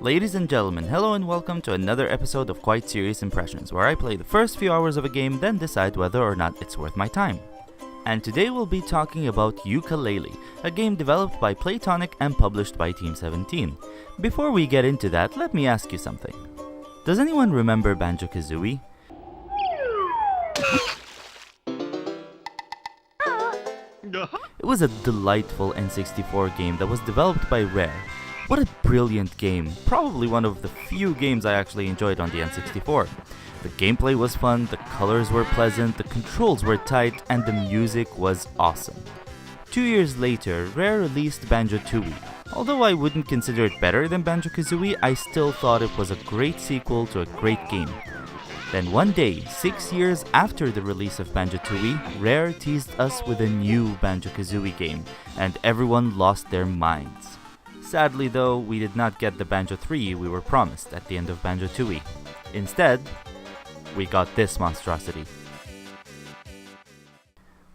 Ladies and gentlemen, hello and welcome to another episode of Quite Serious Impressions, where I play the first few hours of a game, then decide whether or not it's worth my time. And today we'll be talking about Yooka-Laylee, a game developed by Tonics and published by Team 17. Before we get into that, let me ask you something. Does anyone remember Banjo-Kazooie? It was a delightful N64 game that was developed by Rare. What a brilliant game, probably one of the few games I actually enjoyed on the N64. The gameplay was fun, the colors were pleasant, the controls were tight, and the music was awesome. 2 years later, Rare released Banjo-Tooie. Although I wouldn't consider it better than Banjo-Kazooie, I still thought it was a great sequel to a great game. Then one day, 6 years after the release of Banjo-Tooie, Rare teased us with a new Banjo-Kazooie game, and everyone lost their minds. Sadly though, we did not get the Banjo 3 we were promised at the end of Banjo-Tooie. Instead, we got this monstrosity.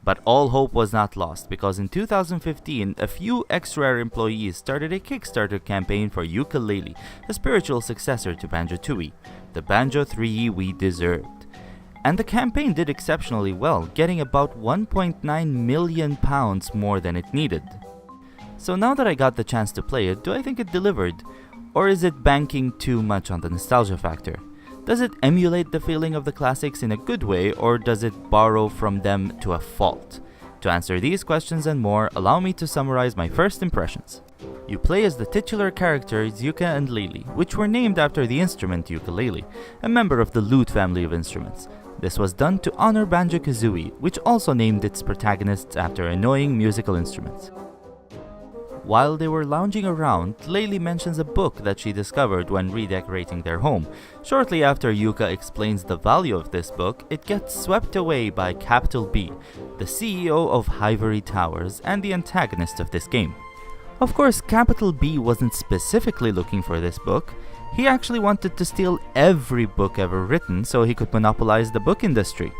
But all hope was not lost, because in 2015, a few ex-Rare employees started a Kickstarter campaign for Yooka-Laylee, a spiritual successor to Banjo-Tooie, the Banjo 3 we deserved. And the campaign did exceptionally well, getting about £1.9 million more than it needed. So now that I got the chance to play it, do I think it delivered? Or is it banking too much on the nostalgia factor? Does it emulate the feeling of the classics in a good way, or does it borrow from them to a fault? To answer these questions and more, allow me to summarize my first impressions. You play as the titular characters Yooka and Laylee, which were named after the instrument Yooka-Laylee, a member of the lute family of instruments. This was done to honor Banjo-Kazooie, which also named its protagonists after annoying musical instruments. While they were lounging around, Laylee mentions a book that she discovered when redecorating their home. Shortly after Yooka explains the value of this book, it gets swept away by Capital B, the CEO of Ivory Towers and the antagonist of this game. Of course, Capital B wasn't specifically looking for this book. He actually wanted to steal every book ever written so he could monopolize the book industry.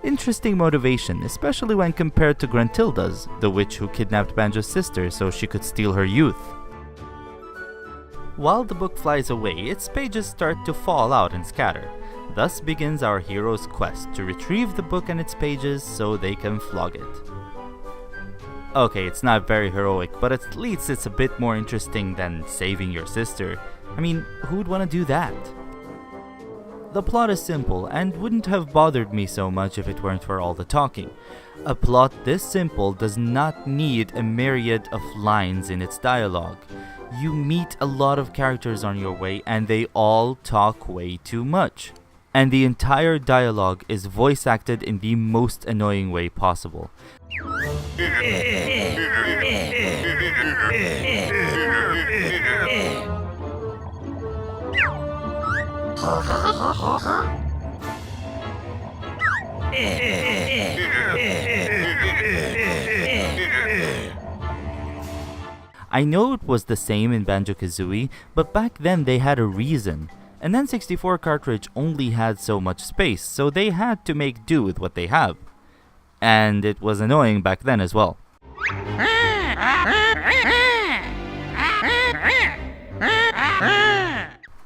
Interesting motivation, especially when compared to Gruntilda's, the witch who kidnapped Banjo's sister so she could steal her youth. While the book flies away, its pages start to fall out and scatter. Thus begins our hero's quest to retrieve the book and its pages so they can flog it. Okay, it's not very heroic, but at least it's a bit more interesting than saving your sister. I mean, who'd want to do that? The plot is simple and wouldn't have bothered me so much if it weren't for all the talking. A plot this simple does not need a myriad of lines in its dialogue. You meet a lot of characters on your way and they all talk way too much. And the entire dialogue is voice acted in the most annoying way possible. I know it was the same in Banjo-Kazooie, but back then they had a reason. An N64 cartridge only had so much space, so they had to make do with what they have. And it was annoying back then as well.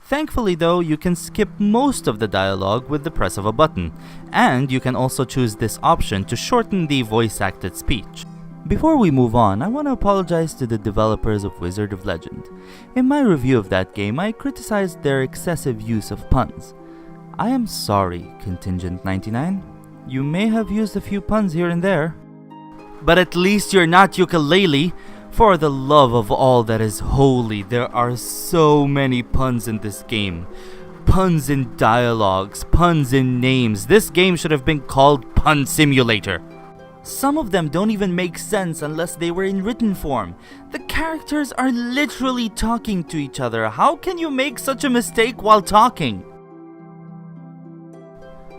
Thankfully though, you can skip most of the dialogue with the press of a button, and you can also choose this option to shorten the voice-acted speech. Before we move on, I want to apologize to the developers of Wizard of Legend. In my review of that game, I criticized their excessive use of puns. I am sorry, Contingent 99. You may have used a few puns here and there. But at least you're not Yooka-Laylee. For the love of all that is holy, there are so many puns in this game. Puns in dialogues, puns in names. This game should have been called Pun Simulator. Some of them don't even make sense unless they were in written form. The characters are literally talking to each other. How can you make such a mistake while talking?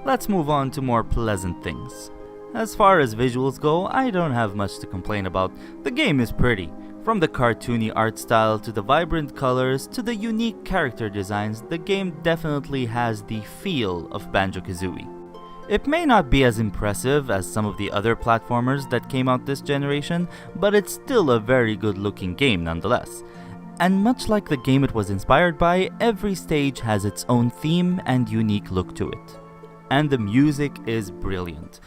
Let's move on to more pleasant things. As far as visuals go, I don't have much to complain about. The game is pretty. From the cartoony art style to the vibrant colors to the unique character designs, the game definitely has the feel of Banjo-Kazooie. It may not be as impressive as some of the other platformers that came out this generation, but it's still a very good looking game nonetheless. And much like the game it was inspired by, every stage has its own theme and unique look to it. And the music is brilliant.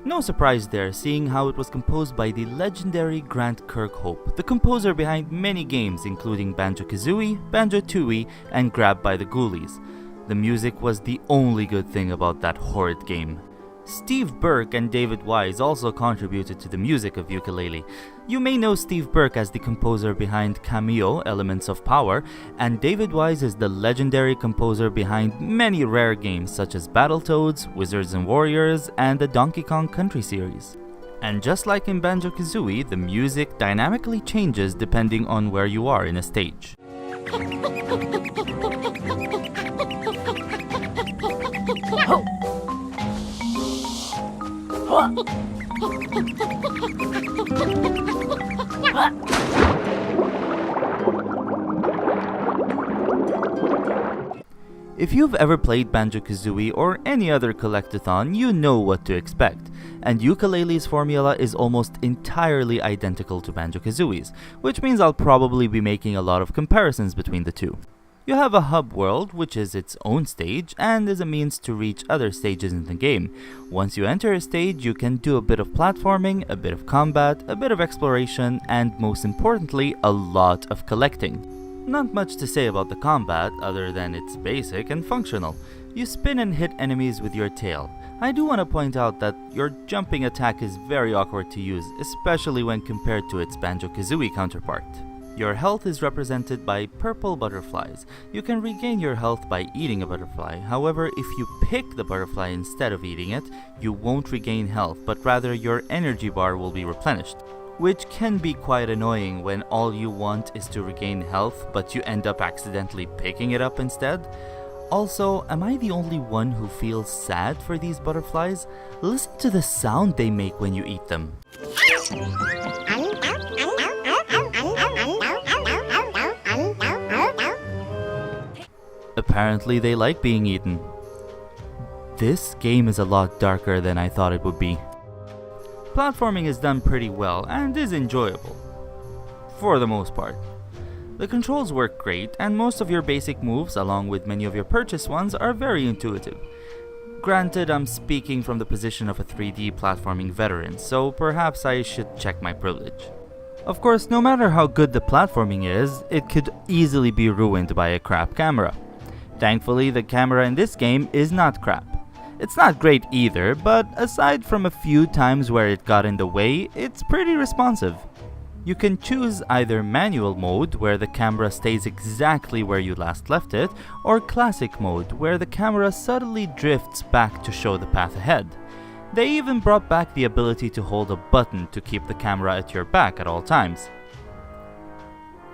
No surprise there, seeing how it was composed by the legendary Grant Kirkhope, the composer behind many games including Banjo-Kazooie, Banjo-Tooie, and Grabbed by the Ghoulies. The music was the only good thing about that horrid game. Steve Burke and David Wise also contributed to the music of Yooka-Laylee. You may know Steve Burke as the composer behind Cameo, Elements of Power, and David Wise is the legendary composer behind many rare games such as Battletoads, Wizards and Warriors, and the Donkey Kong Country series. And just like in Banjo-Kazooie, the music dynamically changes depending on where you are in a stage. If you've ever played Banjo-Kazooie or any other collectathon, you know what to expect, and Yooka-Laylee's formula is almost entirely identical to Banjo-Kazooie's, which means I'll probably be making a lot of comparisons between the two. You have a hub world, which is its own stage and is a means to reach other stages in the game. Once you enter a stage, you can do a bit of platforming, a bit of combat, a bit of exploration, and most importantly, a lot of collecting. Not much to say about the combat other than it's basic and functional. You spin and hit enemies with your tail. I do want to point out that your jumping attack is very awkward to use, especially when compared to its Banjo-Kazooie counterpart. Your health is represented by purple butterflies. You can regain your health by eating a butterfly. However, if you pick the butterfly instead of eating it, you won't regain health, but rather your energy bar will be replenished. Which can be quite annoying when all you want is to regain health, but you end up accidentally picking it up instead. Also, am I the only one who feels sad for these butterflies? Listen to the sound they make when you eat them. Apparently they like being eaten. This game is a lot darker than I thought it would be. Platforming is done pretty well and is enjoyable, for the most part. The controls work great, and most of your basic moves, along with many of your purchased ones, are very intuitive. Granted, I'm speaking from the position of a 3D platforming veteran, so perhaps I should check my privilege. Of course, no matter how good the platforming is, it could easily be ruined by a crap camera. Thankfully, the camera in this game is not crap. It's not great either, but aside from a few times where it got in the way, it's pretty responsive. You can choose either manual mode, where the camera stays exactly where you last left it, or classic mode, where the camera subtly drifts back to show the path ahead. They even brought back the ability to hold a button to keep the camera at your back at all times.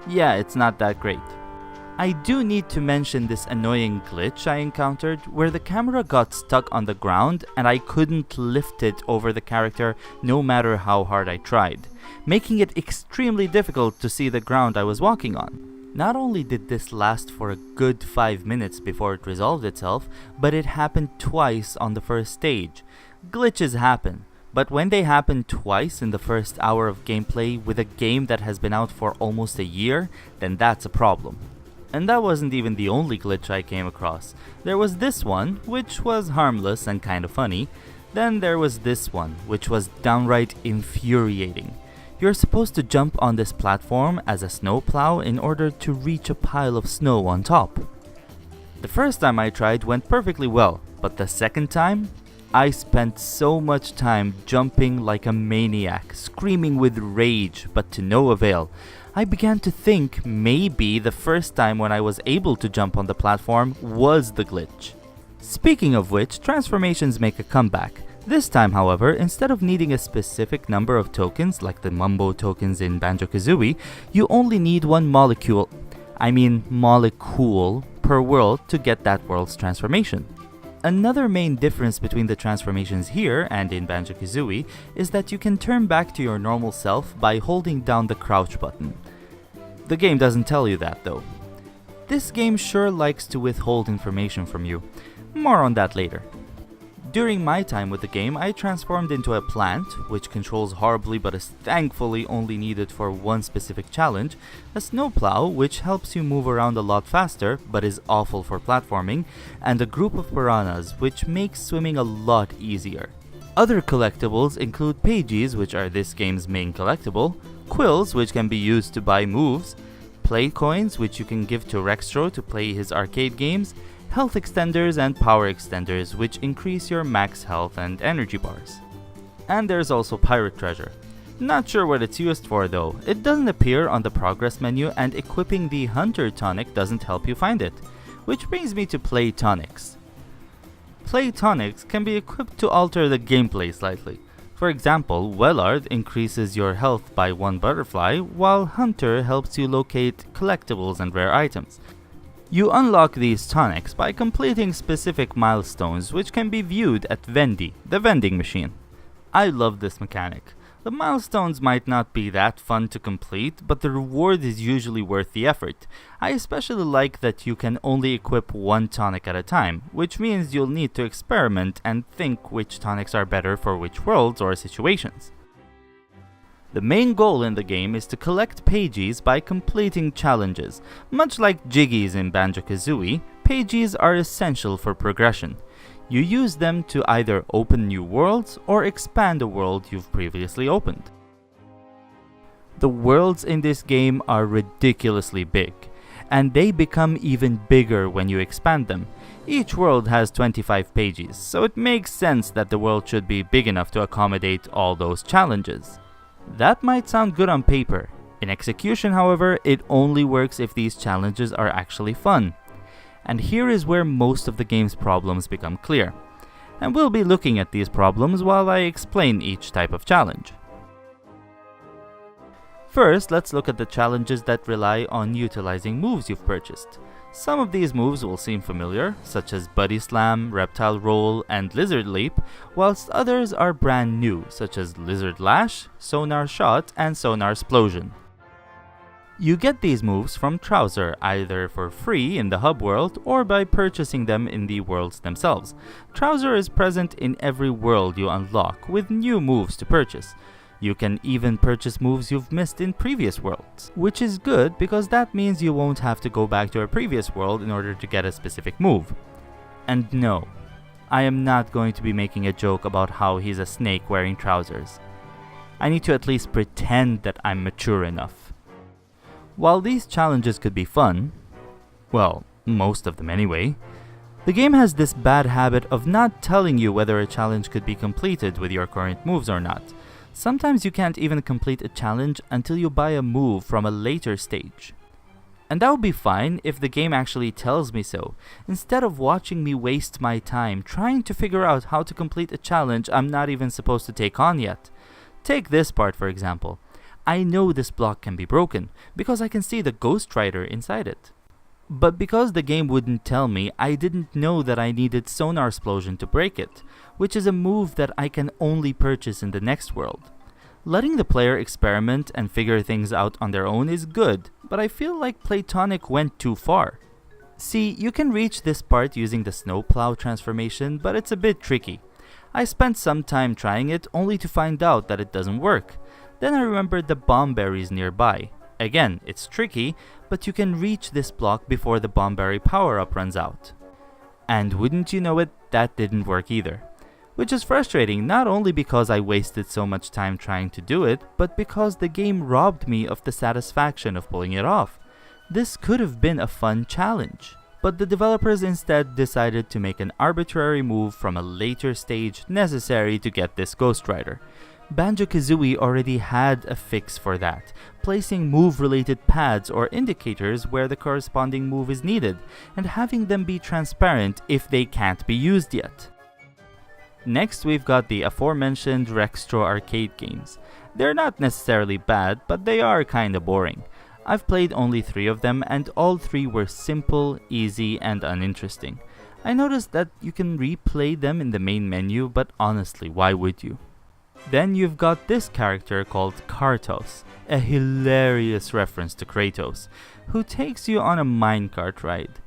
Yeah, it's not that great. I do need to mention this annoying glitch I encountered where the camera got stuck on the ground and I couldn't lift it over the character no matter how hard I tried, making it extremely difficult to see the ground I was walking on. Not only did this last for a good 5 minutes before it resolved itself, but it happened twice on the first stage. Glitches happen, but when they happen twice in the first hour of gameplay with a game that has been out for almost a year, then that's a problem. And that wasn't even the only glitch I came across. There was this one, which was harmless and kind of funny. Then there was this one, which was downright infuriating. You're supposed to jump on this platform as a snowplow in order to reach a pile of snow on top. The first time I tried went perfectly well, but the second time, I spent so much time jumping like a maniac, screaming with rage, but to no avail. I began to think maybe the first time when I was able to jump on the platform was the glitch. Speaking of which, transformations make a comeback. This time, however, instead of needing a specific number of tokens like the Mumbo tokens in Banjo-Kazooie, you only need one molecule per world to get that world's transformation. Another main difference between the transformations here and in Banjo-Kazooie is that you can turn back to your normal self by holding down the crouch button. The game doesn't tell you that though. This game sure likes to withhold information from you. More on that later. During my time with the game, I transformed into a plant, which controls horribly but is thankfully only needed for one specific challenge, a snowplow, which helps you move around a lot faster but is awful for platforming, and a group of piranhas, which makes swimming a lot easier. Other collectibles include pages, which are this game's main collectible, quills, which can be used to buy moves, play coins, which you can give to Rextro to play his arcade games, health extenders and power extenders, which increase your max health and energy bars. And there's also pirate treasure. Not sure what it's used for though. It doesn't appear on the progress menu, and equipping the Hunter tonic doesn't help you find it. Which brings me to Play Tonics. Play Tonics can be equipped to alter the gameplay slightly. For example, Wellard increases your health by 1 butterfly, while Hunter helps you locate collectibles and rare items. You unlock these tonics by completing specific milestones, which can be viewed at Vendy, the vending machine. I love this mechanic. The milestones might not be that fun to complete, but the reward is usually worth the effort. I especially like that you can only equip one tonic at a time, which means you'll need to experiment and think which tonics are better for which worlds or situations. The main goal in the game is to collect pages by completing challenges. Much like Jiggies in Banjo-Kazooie, pages are essential for progression. You use them to either open new worlds or expand a world you've previously opened. The worlds in this game are ridiculously big, and they become even bigger when you expand them. Each world has 25 pages, so it makes sense that the world should be big enough to accommodate all those challenges. That might sound good on paper. In execution, however, it only works if these challenges are actually fun. And here is where most of the game's problems become clear. And we'll be looking at these problems while I explain each type of challenge. First, let's look at the challenges that rely on utilizing moves you've purchased. Some of these moves will seem familiar, such as Buddy Slam, Reptile Roll, and Lizard Leap, whilst others are brand new, such as Lizard Lash, Sonar Shot, and Sonar Splosion. You get these moves from Trouser, either for free in the hub world or by purchasing them in the worlds themselves. Trouser is present in every world you unlock, with new moves to purchase. You can even purchase moves you've missed in previous worlds, which is good because that means you won't have to go back to a previous world in order to get a specific move. And no, I am not going to be making a joke about how he's a snake wearing trousers. I need to at least pretend that I'm mature enough. While these challenges could be fun, well, most of them anyway, the game has this bad habit of not telling you whether a challenge could be completed with your current moves or not. Sometimes you can't even complete a challenge until you buy a move from a later stage. And that would be fine if the game actually tells me so, instead of watching me waste my time trying to figure out how to complete a challenge I'm not even supposed to take on yet. Take this part for example. I know this block can be broken, because I can see the Ghost Rider inside it. But because the game wouldn't tell me, I didn't know that I needed Sonar Splosion to break it, which is a move that I can only purchase in the next world. Letting the player experiment and figure things out on their own is good, but I feel like Playtonic went too far. See, you can reach this part using the Snowplow transformation, but it's a bit tricky. I spent some time trying it only to find out that it doesn't work. Then I remembered the bomb berries nearby. Again, it's tricky, but you can reach this block before the bomb berry power-up runs out. And wouldn't you know it, that didn't work either. Which is frustrating not only because I wasted so much time trying to do it, but because the game robbed me of the satisfaction of pulling it off. This could have been a fun challenge. But the developers instead decided to make an arbitrary move from a later stage necessary to get this Ghost Rider. Banjo-Kazooie already had a fix for that, placing move-related pads or indicators where the corresponding move is needed, and having them be transparent if they can't be used yet. Next, we've got the aforementioned Rextro arcade games. They're not necessarily bad, but they are kinda boring. I've played only 3 of them, and all 3 were simple, easy, and uninteresting. I noticed that you can replay them in the main menu, but honestly, why would you? Then you've got this character called Kartos, a hilarious reference to Kratos, who takes you on a minecart ride.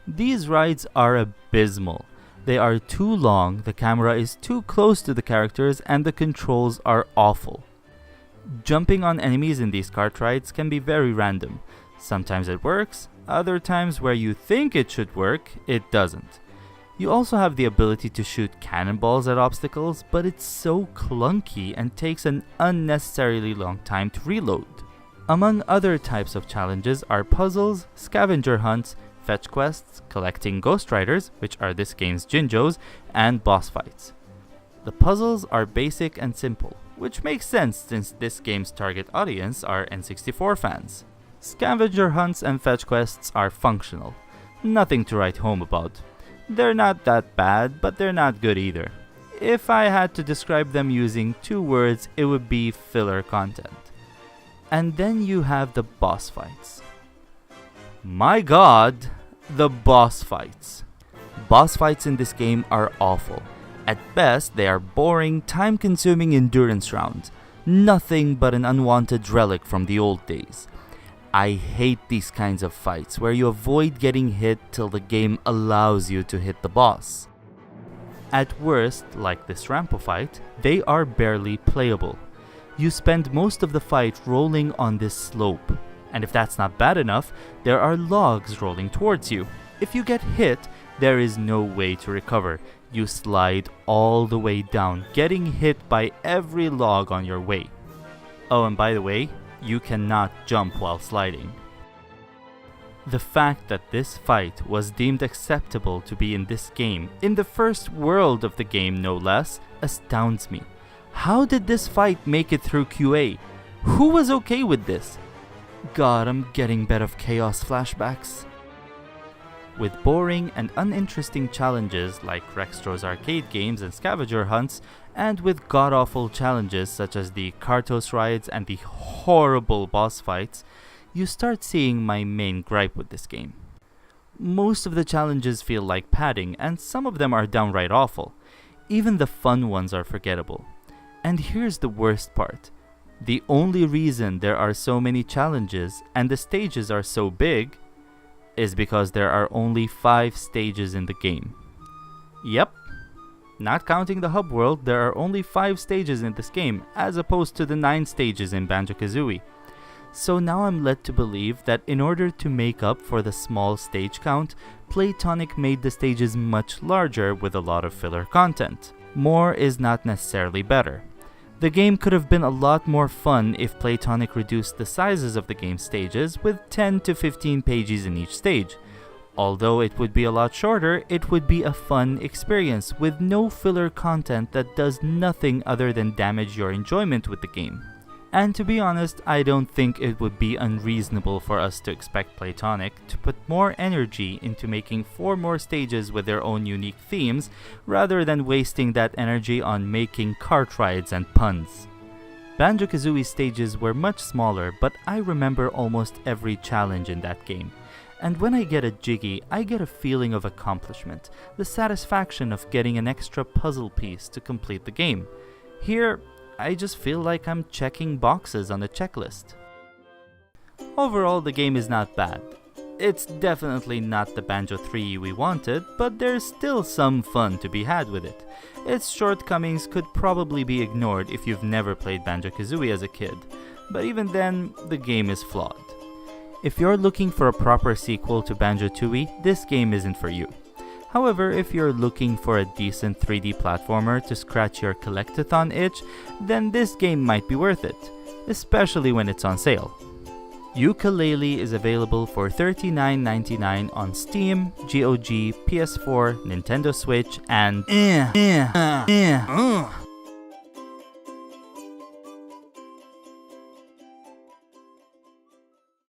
These rides are abysmal. They are too long, the camera is too close to the characters, and the controls are awful. Jumping on enemies in these cart rides can be very random. Sometimes it works, other times where you think it should work, it doesn't. You also have the ability to shoot cannonballs at obstacles, but it's so clunky and takes an unnecessarily long time to reload. Among other types of challenges are puzzles, scavenger hunts, fetch quests, collecting ghost riders, which are this game's Jinjos, and boss fights. The puzzles are basic and simple, which makes sense since this game's target audience are N64 fans. Scavenger hunts and fetch quests are functional. Nothing to write home about. They're not that bad, but they're not good either. If I had to describe them using 2 words, it would be filler content. And then you have the boss fights. My god, the boss fights. Boss fights in this game are awful. At best, they are boring, time-consuming endurance rounds. Nothing but an unwanted relic from the old days. I hate these kinds of fights where you avoid getting hit till the game allows you to hit the boss. At worst, like this Rampo fight, they are barely playable. You spend most of the fight rolling on this slope, and if that's not bad enough, there are logs rolling towards you. If you get hit, there is no way to recover. You slide all the way down, getting hit by every log on your way. Oh, and by the way, you cannot jump while sliding. The fact that this fight was deemed acceptable to be in this game, in the first world of the game no less, astounds me. How did this fight make it through QA? Who was okay with this? God, I'm getting bed of chaos flashbacks. With boring and uninteresting challenges like Rextro's arcade games and scavenger hunts, and with god-awful challenges such as the Kartos rides and the horrible boss fights, you start seeing my main gripe with this game. Most of the challenges feel like padding, and some of them are downright awful. Even the fun ones are forgettable. And here's the worst part. The only reason there are so many challenges and the stages are so big is because there are only 5 stages in the game. Yep, not counting the hub world, there are only 5 stages in this game, as opposed to the 9 stages in Banjo-Kazooie. So now I'm led to believe that in order to make up for the small stage count, Playtonic made the stages much larger with a lot of filler content. More is not necessarily better. The game could have been a lot more fun if Playtonic reduced the sizes of the game stages with 10 to 15 pages in each stage. Although it would be a lot shorter, it would be a fun experience with no filler content that does nothing other than damage your enjoyment with the game. And to be honest, I don't think it would be unreasonable for us to expect Playtonic to put more energy into making 4 more stages with their own unique themes, rather than wasting that energy on making cart rides and puns. Banjo-Kazooie stages were much smaller, but I remember almost every challenge in that game. And when I get a Jiggy, I get a feeling of accomplishment, the satisfaction of getting an extra puzzle piece to complete the game. Here, I just feel like I'm checking boxes on a checklist. Overall, the game is not bad. It's definitely not the Banjo 3 we wanted, but there's still some fun to be had with it. Its shortcomings could probably be ignored if you've never played Banjo-Kazooie as a kid, but even then, the game is flawed. If you're looking for a proper sequel to Banjo-Tooie, this game isn't for you. However, if you're looking for a decent 3D platformer to scratch your collectathon itch, then this game might be worth it, especially when it's on sale. Yooka-Laylee is available for $39.99 on Steam, GOG, PS4, Nintendo Switch, and